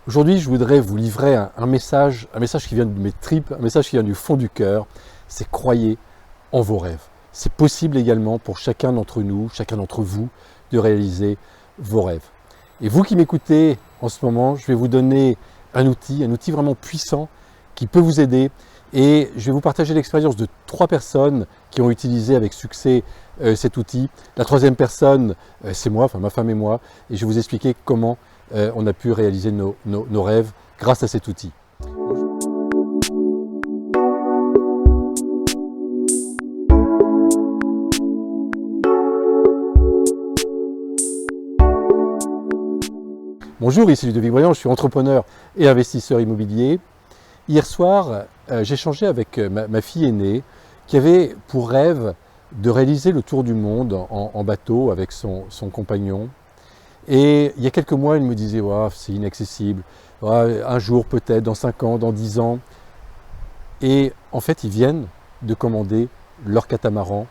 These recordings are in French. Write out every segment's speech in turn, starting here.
Aujourd'hui, je voudrais vous livrer un message qui vient de mes tripes, un message qui vient du fond du cœur. C'est croyez en vos rêves. C'est possible également pour chacun d'entre nous, chacun d'entre vous, de réaliser vos rêves. Et vous qui m'écoutez en ce moment, je vais vous donner un outil vraiment puissant qui peut vous aider. Et je vais vous partager l'expérience de 3 personnes qui ont utilisé avec succès cet outil. La troisième personne, c'est moi, enfin ma femme et moi, et je vais vous expliquer comment on a pu réaliser nos rêves grâce à cet outil. Bonjour, ici Ludovic Briand, je suis entrepreneur et investisseur immobilier. Hier soir, j'ai échangé avec ma fille aînée qui avait pour rêve de réaliser le tour du monde en bateau avec son compagnon. Et il y a quelques mois, elle me disait oh, c'est inaccessible, oh, un jour peut-être, dans 5 ans, dans 10 ans. Et en fait, ils viennent de commander leur catamaran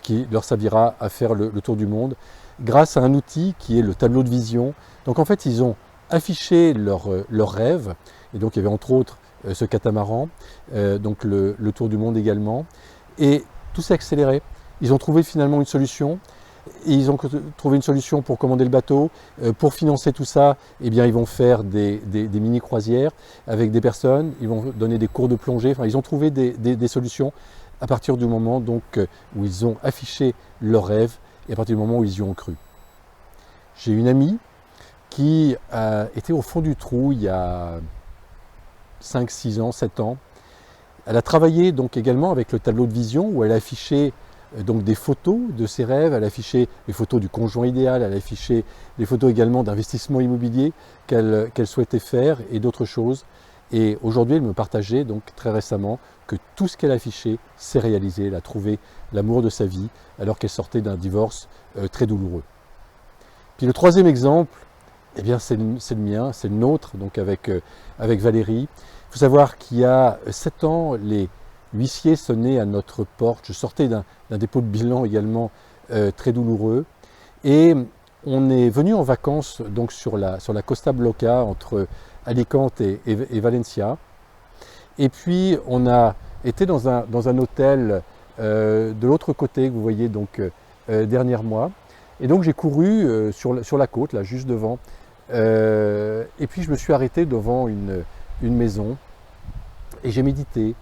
qui leur servira à faire le tour du monde grâce à un outil qui est le tableau de vision. Donc en fait, ils ont affiché leur rêve, et donc il y avait entre autres ce catamaran, donc le tour du monde également, et tout s'est accéléré. Ils ont trouvé finalement une solution. Et ils ont trouvé une solution pour commander le bateau. Pour financer tout ça, eh bien, ils vont faire des mini-croisières avec des personnes, ils vont donner des cours de plongée. Enfin, ils ont trouvé des solutions à partir du moment donc, où ils ont affiché leur rêve et à partir du moment où ils y ont cru. J'ai une amie qui était au fond du trou il y a 5, 6 ans, 7 ans. Elle a travaillé donc également avec le tableau de vision où elle a affiché donc des photos de ses rêves, elle a affiché les photos du conjoint idéal, elle a affiché les photos également d'investissement immobilier qu'elle souhaitait faire et d'autres choses. Et aujourd'hui, elle me partageait donc très récemment que tout ce qu'elle a affiché s'est réalisé. Elle a trouvé l'amour de sa vie alors qu'elle sortait d'un divorce très douloureux. Puis le troisième exemple, eh bien c'est le mien, c'est le nôtre, donc avec Valérie. Il faut savoir qu'il y a 7 ans, les huissiers sonnaient à notre porte. Je sortais d'un dépôt de bilan également très douloureux. Et on est venu en vacances donc sur la Costa Blanca entre Alicante et Valencia. Et puis on a été dans un hôtel de l'autre côté que vous voyez donc derrière moi. Et donc j'ai couru sur la côte, là juste devant. Et puis je me suis arrêté devant une maison et j'ai médité.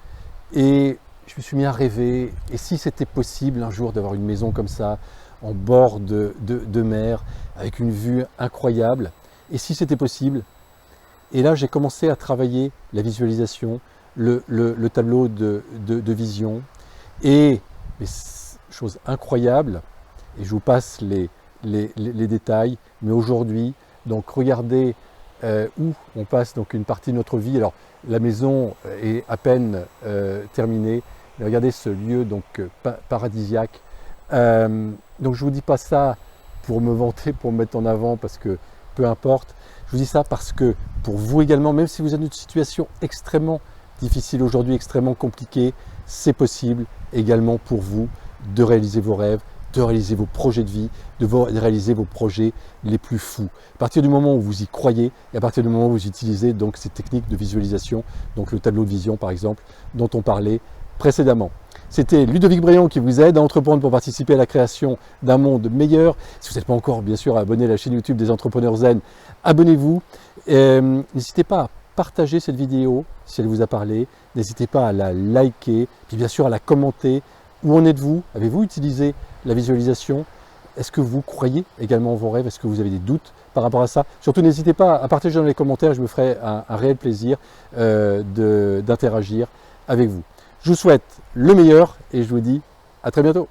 Et je me suis mis à rêver, et si c'était possible un jour d'avoir une maison comme ça, en bord de mer, avec une vue incroyable, et si c'était possible. Et là j'ai commencé à travailler la visualisation, le tableau de vision, et chose incroyable, et je vous passe les détails, mais aujourd'hui, donc regardez où on passe donc une partie de notre vie. Alors la maison est à peine terminée, mais regardez ce lieu donc paradisiaque. Donc je vous dis pas ça pour me vanter, pour me mettre en avant, parce que peu importe. Je vous dis ça parce que pour vous également, même si vous êtes dans une situation extrêmement difficile aujourd'hui, extrêmement compliquée, c'est possible également pour vous de réaliser vos rêves, de réaliser vos projets de vie, de réaliser vos projets les plus fous. À partir du moment où vous y croyez et à partir du moment où vous utilisez donc ces techniques de visualisation, donc le tableau de vision par exemple, dont on parlait précédemment. C'était Ludovic Briand qui vous aide à entreprendre pour participer à la création d'un monde meilleur. Si vous n'êtes pas encore bien sûr abonné à la chaîne YouTube des Entrepreneurs Zen, abonnez-vous. N'hésitez pas à partager cette vidéo si elle vous a parlé. N'hésitez pas à la liker, puis bien sûr à la commenter. Où en êtes-vous? Avez-vous utilisé la visualisation? Est-ce que vous croyez également en vos rêves? Est-ce que vous avez des doutes par rapport à ça? Surtout, n'hésitez pas à partager dans les commentaires. Je me ferai un réel plaisir d'interagir avec vous. Je vous souhaite le meilleur et je vous dis à très bientôt.